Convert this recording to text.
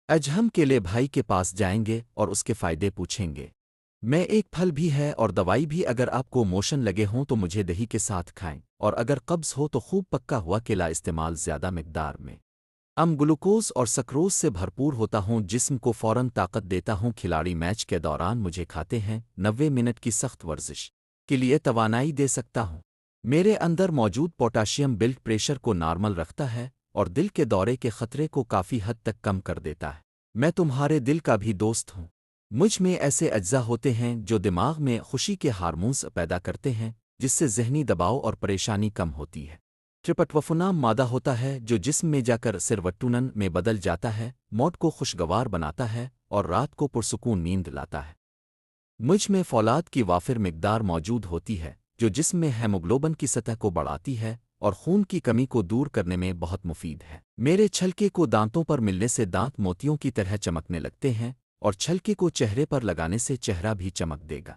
اجہم کیلے بھائی کے پاس جائیں گے اور اس کے فائدے پوچھیں گے۔ میں ایک پھل بھی ہے اور دوائی بھی، اگر آپ کو موشن لگے ہوں تو مجھے دہی کے ساتھ کھائیں، اور اگر قبض ہو تو خوب پکا ہوا کیلا استعمال زیادہ مقدار میں۔ گلوکوز اور سکروز سے بھرپور ہوتا ہوں، جسم کو فوراً طاقت دیتا ہوں۔ کھلاڑی میچ کے دوران مجھے کھاتے ہیں 90 منٹ کی سخت ورزش کے لیے توانائی دے سکتا ہوں۔ میرے اندر موجود پوٹاشیم بلڈ پریشر کو نارمل رکھتا ہے اور دل کے دورے کے خطرے کو کافی حد تک کم کر دیتا ہے۔ میں تمہارے دل کا بھی دوست ہوں۔ مجھ میں ایسے اجزاء ہوتے ہیں جو دماغ میں خوشی کے ہارمونز پیدا کرتے ہیں، جس سے ذہنی دباؤ اور پریشانی کم ہوتی ہے۔ ٹرپٹوفنام مادہ ہوتا ہے جو جسم میں جا کر سیروٹونن میں بدل جاتا ہے، موڈ کو خوشگوار بناتا ہے اور رات کو پرسکون نیند لاتا ہے۔ مجھ میں فولاد کی وافر مقدار موجود ہوتی ہے جو جسم میں ہیموگلوبن کی سطح کو بڑھاتی ہے اور خون کی کمی کو دور کرنے میں بہت مفید ہے۔ میرے چھلکے کو دانتوں پر ملنے سے دانت موتیوں کی طرح چمکنے لگتے ہیں، اور چھلکے کو چہرے پر لگانے سے چہرہ بھی چمک دے گا۔